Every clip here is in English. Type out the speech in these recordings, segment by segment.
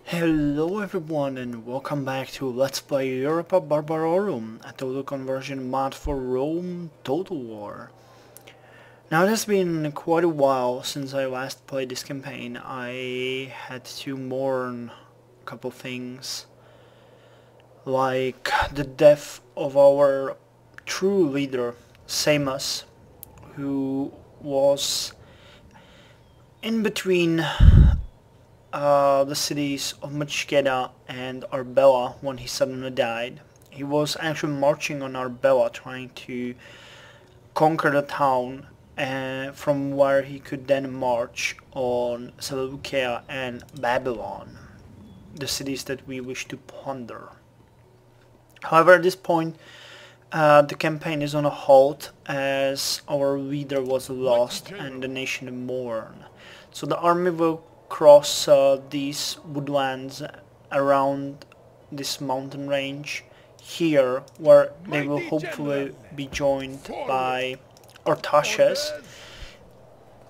Hello everyone and welcome back to Let's Play Europa Barbarorum, a total conversion mod for Rome Total War. Now it has been quite a while since I last played this campaign. I had to mourn a couple things, like the death of our true leader, Samus, who was in between the cities of Machkeda and Arbela when he suddenly died. He was actually marching on Arbela, trying to conquer the town, from where he could then march on Seleucia and Babylon, the cities that we wish to plunder. However, at this point the campaign is on a halt as our leader was lost and the nation mourned. So the army will cross these woodlands around this mountain range here, where they will hopefully be joined by Artaxerxes,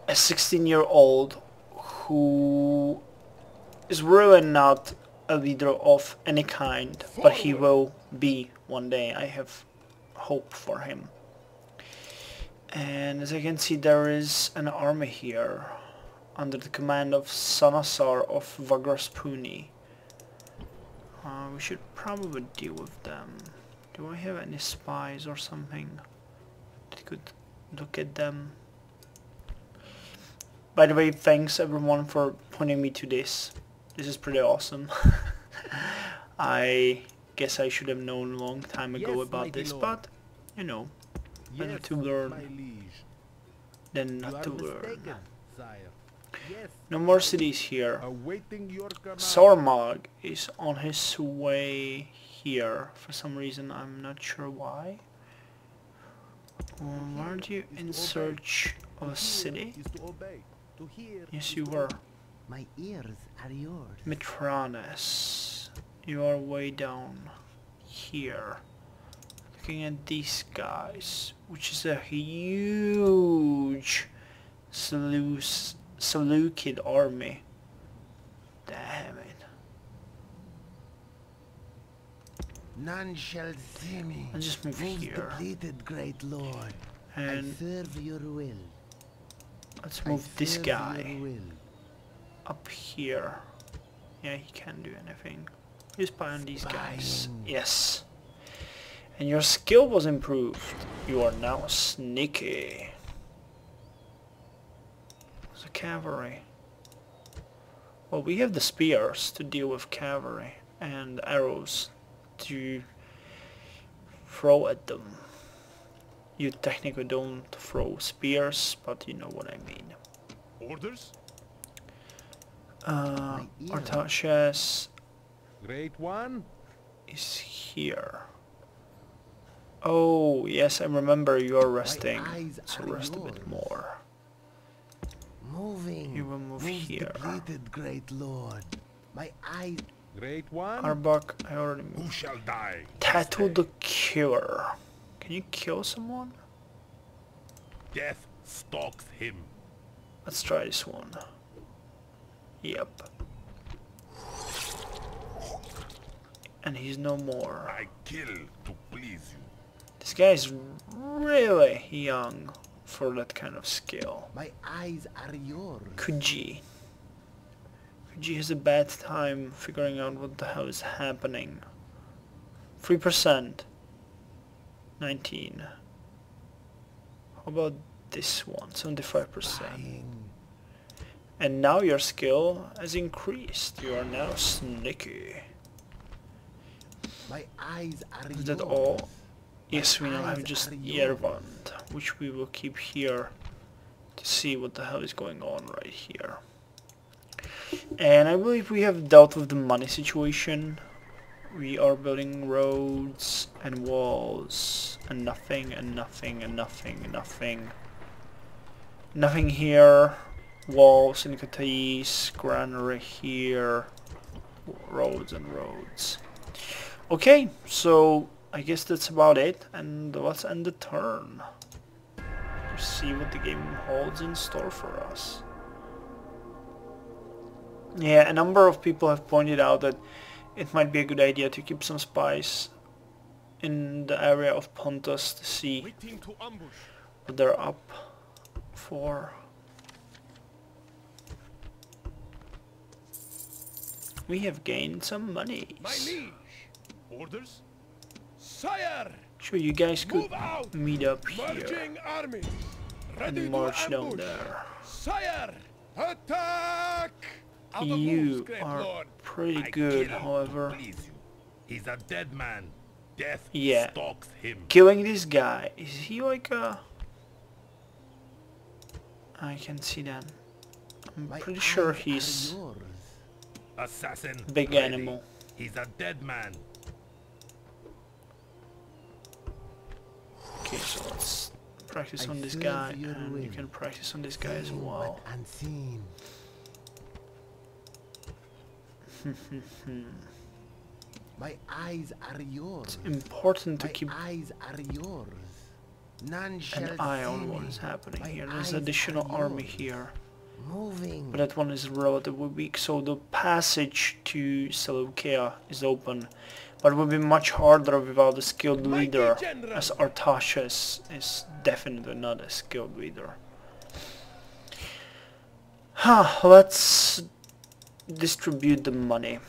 a 16-year-old who is really not a leader of any kind, but he will be one day. I have hope for him. And as I can see, there is an army here under the command of Sanasar of Vagraspuni. We should probably deal with them. Do I have any spies or something that could look at them? By the way, thanks everyone for pointing me to this. This is pretty awesome. I guess I should have known a long time ago about this, but you know, better to learn than not to learn. No more cities here. Sarmag is on his way here for some reason. I'm not sure why. Weren't you in search of a city? Yes, you were. My ears are yours. Mitranes, you are way down here, looking at these guys, which is a huge Seleucid army. Damn it. None shall see me. I'll just move here. Depleted, great Lord. And I serve your will. let's move this guy up here. Yeah, he can't do anything. You spy on these guys. Yes. And your skill was improved. You are now sneaky. The cavalry. Well, we have the spears to deal with cavalry and arrows to throw at them. You technically don't throw spears, but you know what I mean. Orders? Artaxerxes Great one. is here. Oh, yes, I remember you are resting, so rest a bit more. Moving. You will move here. Depleted, great Lord. My eyes. Great one. Arbok, I already moved. Who shall die? Tattoo the Killer. Can you kill someone? Death stalks him. Let's try this one. Yep. And he's no more. I kill to please you. This guy's really young for that kind of skill. My eyes are yours. Kuji. Kuji has a bad time figuring out what the hell is happening. 3%. 19. How about this one? 75%. And now your skill has increased. You are now sneaky. My eyes are Is yours. that all? Yes, we now have just Yervand, which we will keep here to see what the hell is going on right here. And I believe we have dealt with the money situation. We are building roads and walls and nothing and nothing and nothing and nothing. Nothing here. Walls in Kataïs, granary here, roads and roads. Okay, so I guess that's about it, and let's end the turn. See what the game holds in store for us. Yeah, a number of people have pointed out that it might be a good idea to keep some spies in the area of Pontus to see Waiting to ambush. what they're up for. We have gained some money. My liege. Orders? Sire! Sure, you guys could Move out! meet up here Marching army. Ready and to march down ambush. there. Sire! Attack! Out of moves, You great are lord. pretty I good, kill to however. please you. He's a dead man. Death Yeah. stalks him. Killing this guy, is he like a... I can see that. I'm My pretty sure eyes are he's yours. Assassin. big ready. animal. He's a dead man. Okay, so let's practice I on this serve guy, your and you will. can practice on this guy as Seen well. but unseen. My eyes are yours. Important to My keep eyes are yours. None shall an eye on see what me. is happening My here. There's eyes additional are army yours. here, Moving. but that one is relatively weak, so the passage to Seleucia is open, but it will be much harder without a skilled Mighty leader, general. as Artaxerxes is definitely not a skilled leader. Let's distribute the money.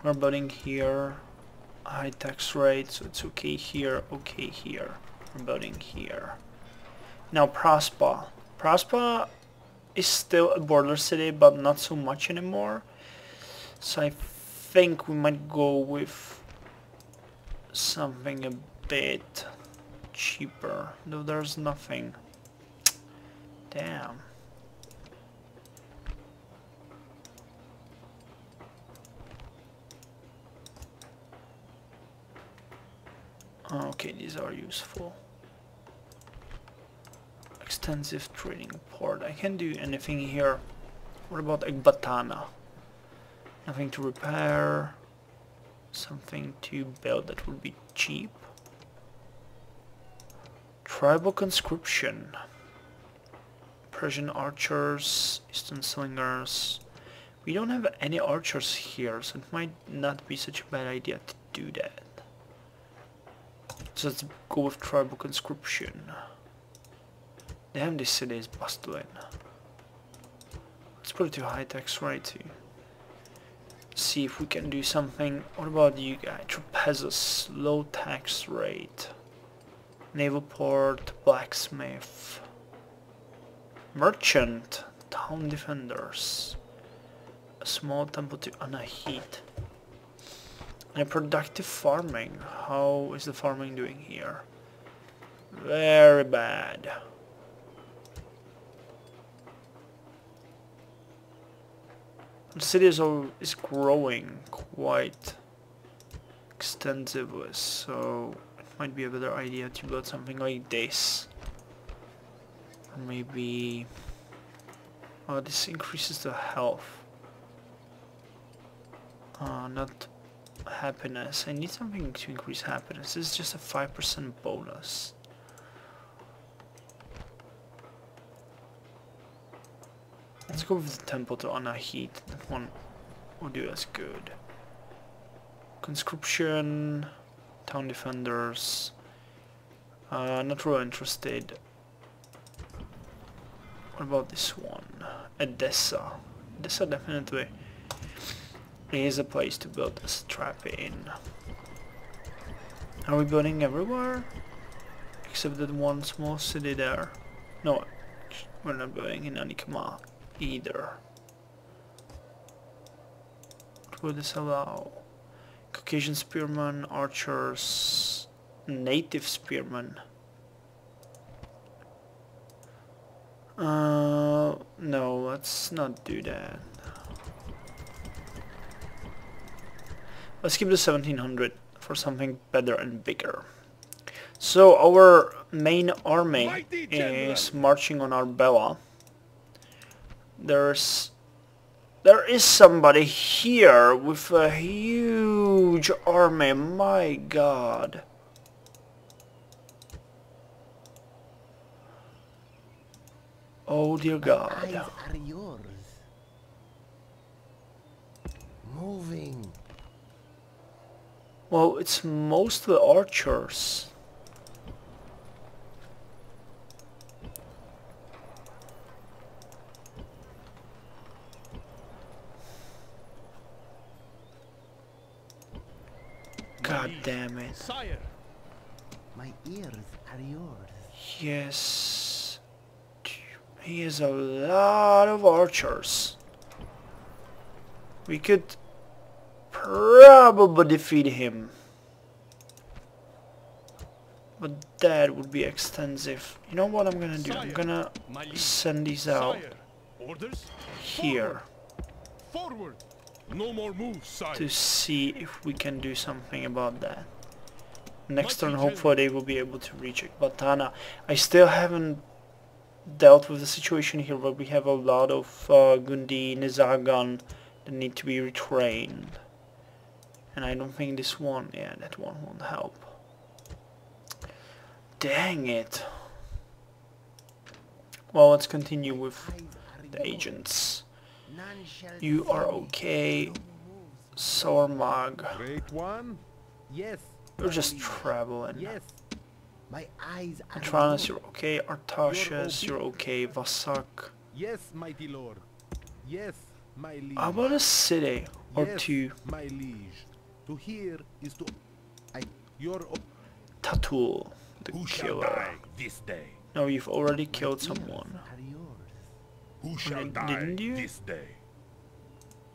We're building here, high tax rate, so it's okay here, okay here. We're building here. Now Prospa. Prospa is still a border city, but not so much anymore. So I think we might go with something a bit cheaper, though there's nothing. Damn. Okay, these are useful. Extensive trading port. I can't do anything here. What about Ekbatana? Nothing to repair. Something to build that would be cheap. Tribal conscription. Persian archers, Eastern slingers. We don't have any archers here, so it might not be such a bad idea to do that. So let's go with tribal conscription. Damn, this city is bustling. Let's put it to high tax rate to see if we can do something. What about you guys? Trapezos, low tax rate. Naval port, blacksmith. Merchant, town defenders. A small temple to Anahit. And productive farming. How is the farming doing here? Very bad. The city is growing quite extensively, so it might be a better idea to build something like this. Or maybe... Oh, this increases the health. Not happiness. I need something to increase happiness. This is just a 5% bonus. Let's go with the temple to Anahit. That one will do us good. Conscription, town defenders. Not really interested. What about this one? Edessa. Edessa definitely is a place to build a strap in. Are we building everywhere? Except that one small city there. No, we're not building in Anikma either. What would this allow? Caucasian spearmen, archers, native spearmen. No, let's not do that. Let's keep the 1700 for something better and bigger. So our main army is marching on Arbela. There is somebody here with a huge army, my god. Oh dear My god. eyes are yours. Well, it's mostly archers. God damn it. Sire. My ears are yours. Yes. He has a lot of archers. We could probably defeat him. But that would be extensive. You know what I'm gonna do? I'm gonna send these out Sire. Orders. here Forward. No more moves, sire. to see if we can do something about that. Next turn, hopefully they will be able to reach Ekbatana. I still haven't dealt with the situation here where we have a lot of Gundi Nizagan that need to be retrained. And I don't think this one, yeah, that one won't help. Dang it. Well, let's continue with the agents. None shall You are see me. okay, No moves. Sormag. Great one. Yes. You're my just liege. traveling. Yes. My eyes are Atranus, yours. you're okay. Artasius, you're okay. Vasak. Yes, mighty lord. Yes, my liege. How about a city or Yes, two? my liege. To hear is to... Your... Tatul, the Who shall killer. die this day? No, you've already killed Ears someone. are yours. Who shall die didn't you? this day?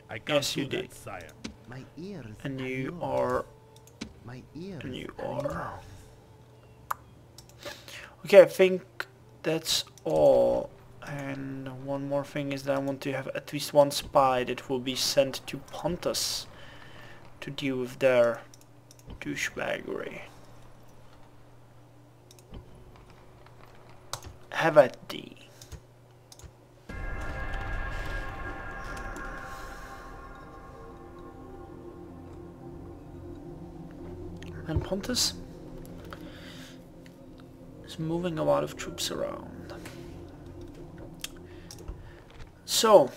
I can't Yes, do you that, did. sire. My ears And are you yours. are... My ears And you are are... yours. Okay, I think that's all. And one more thing is that I want to have at least one spy that will be sent to Pontus to deal with their douchebaggery. Have at thee. And Pontus is moving a lot of troops around. So,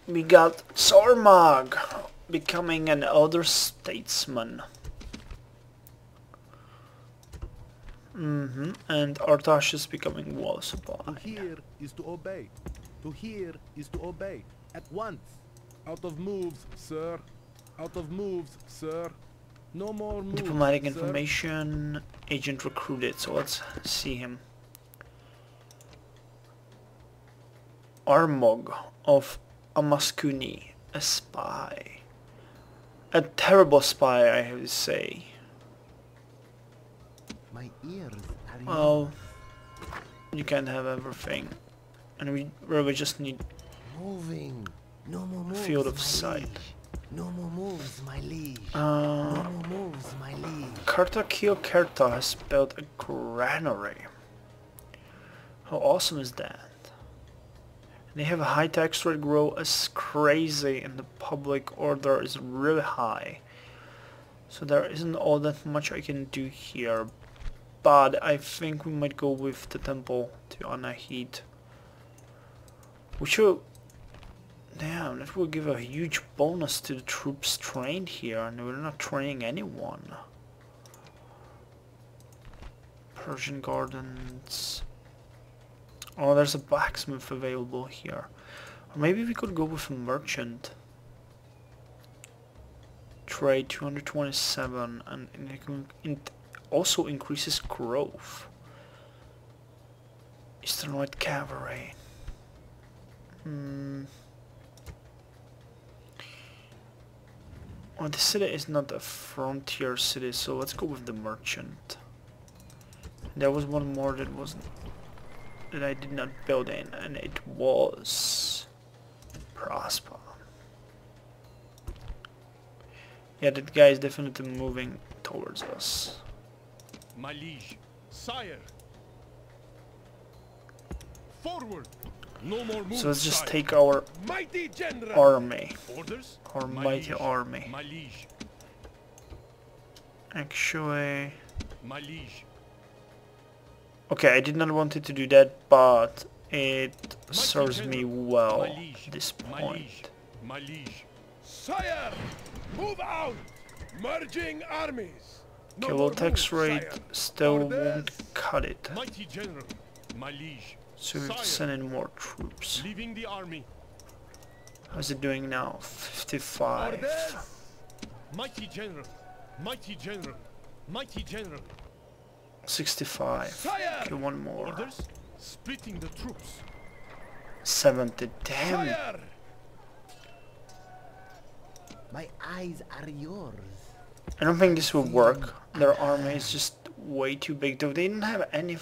we got Sormag becoming an elder statesman. And Artasius becoming wall To supply. hear is to obey. To hear is to obey. At once. Out of moves, sir. Out of moves, sir. No more moves, Diplomatic sir. information, agent recruited, so let's see him. Armog of Amaskuni, a spy. A terrible spy, I have to say. My ears are yours. Well, you can't have everything. And we really just need Moving. No more moves, field of my sight. liege. No more moves, my liege. Uh, No more moves, my liege. Kartakio Kerta has built a granary. How awesome is that? They have a high tax rate grow as crazy and the public order is really high. So there isn't all that much I can do here. But I think we might go with the temple to Anahit. Which will... Damn, that will give a huge bonus to the troops trained here, and we're not training anyone. Persian Gardens... Oh, there's a blacksmith available here. Or maybe we could go with a merchant. Trade 227, and it also increases growth. Eastern White Cavalry. Well, the city is not a frontier city, so let's go with the merchant. There was one more that wasn't, that I did not build in, and it was Prosper. Yeah, that guy is definitely moving towards us. My liege. Sire. Forward. No more moves, So let's just sire. take our Mighty general. army, Orders. our My mighty liege. army. My liege. Actually, My liege. okay, I did not want it to do that, but it Mighty serves me general. well My liege. at this My point. liege. My liege. Sire! Move out! Merging armies. Okay, well, tax rate sire. still Orders. won't cut it. Mighty general, my liege. So we have to send in more troops. Leaving the army. How's it doing now? 55. Orders. Mighty general, mighty general, mighty general. 65. Sire. Okay, one more. Orders? Splitting the troops. 70. Damn. Fire. My eyes are yours. I don't think this will work. Their army is just way too big. Though they didn't have any...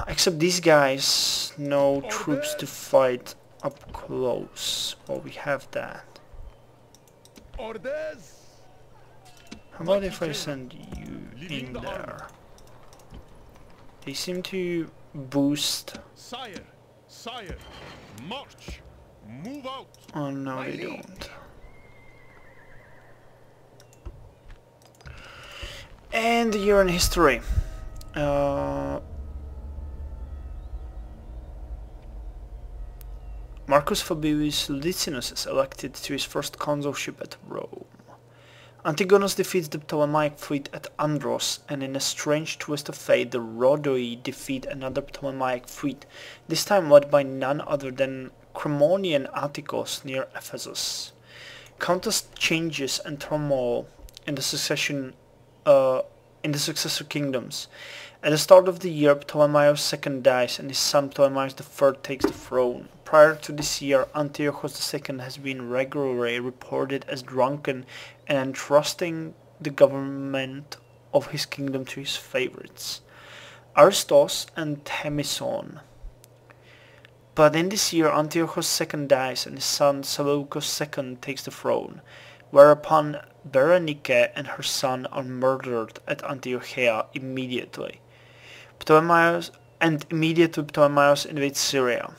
except these guys, no troops to fight up close. Well, we have that. Orders. How about if I send you in there? They seem to boost... Sire, sire, march, move out. Oh no, My they liege. don't. And the year in history. Marcus Fabius Licinus is elected to his first consulship at Rome. Antigonus defeats the Ptolemaic fleet at Andros, and in a strange twist of fate the Rhodoi defeat another Ptolemaic fleet, this time led by none other than Cremonian Atticus near Ephesus. Countless changes and turmoil in the successor kingdoms. At the start of the year, Ptolemaeus II dies and his son Ptolemaeus III takes the throne. Prior to this year, Antiochus II has been regularly reported as drunken and entrusting the government of his kingdom to his favorites, Aristos and Themison. But in this year, Antiochus II dies and his son Seleucus II takes the throne, whereupon Berenike and her son are murdered at Antiochia immediately. Ptolemaeus invades Syria.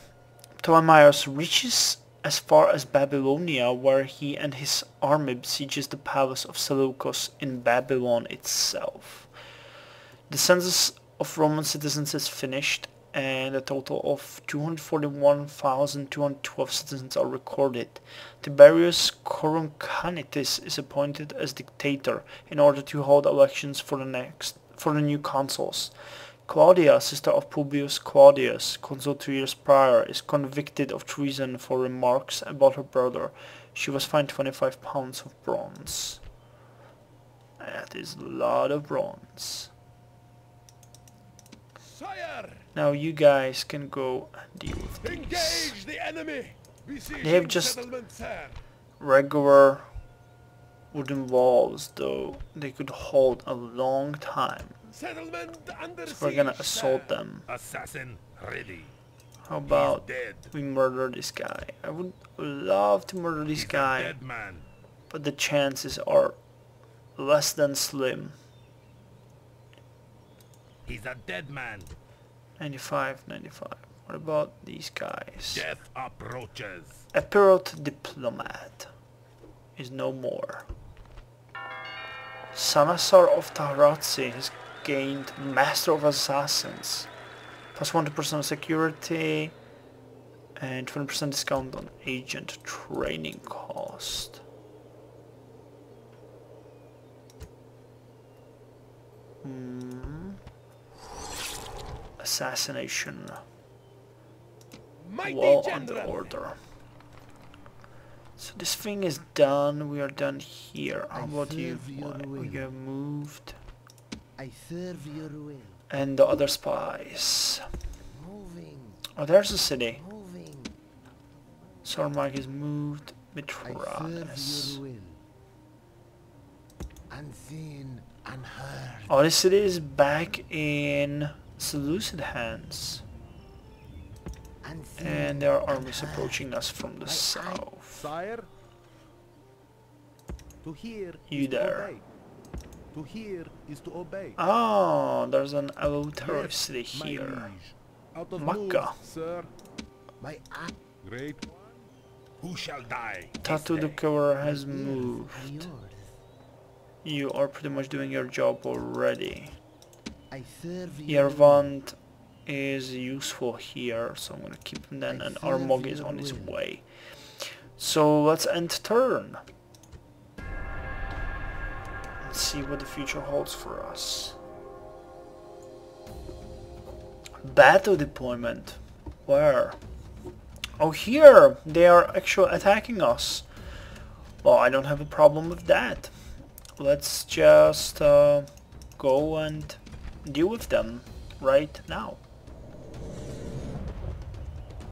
Ptolemaeus reaches as far as Babylonia, where he and his army besieges the palace of Seleucus in Babylon itself. The census of Roman citizens is finished, and a total of 241,212 citizens are recorded. Tiberius Coruncanitis is appointed as dictator in order to hold elections for the new consuls. Claudia, sister of Publius Claudius, consul 2 years prior, is convicted of treason for remarks about her brother. She was fined 25 pounds of bronze. That is a lot of bronze. Sire. Now you guys can go and deal with these. Engage the enemy. Besieging They have just settlement, sir. regular wooden walls, though they could hold a long time. Settlement under So we're gonna siege, assault sir. them. Assassin ready. How about Dead. we murder this guy? I would love to murder this guy, Dead man. but the chances are less than slim. He's a dead man. 95, 95. What about these guys? Death approaches. Epirot Diplomat is no more. Sanasar of Taharatsi has gained Master of Assassins. Plus 1 to personal security and 20% discount on agent training cost. Assassination. Mighty Wall under general. order. So this thing is done. We are done here. How I about you? serve your Why- will. You have moved. I serve your will. And the other spies. Moving, Oh, there's a city. moving. Sarmag is moved. I serve Mitranes. your will. Unseen, unheard. Oh, this city is back in Seleucid hands. Unseen, And there are armies unheard. approaching us from the south. Sire. To hear You is to there. obey. To hear is to obey. Oh, there's an Eleuthero Yes, city my here. liege. Out of Makkah. moves, sir. My eye Great one. Who shall die? Tatu the Cover has ears moved. are yours. You are pretty much doing your job already. I serve your will. Yervant is useful here, so I'm gonna keep him then, I and serve Armog is your on his will. way. So let's end turn. see what the future holds for us. Battle deployment. Where? Oh, here! They are actually attacking us. Well, I don't have a problem with that. Let's just go and deal with them right now.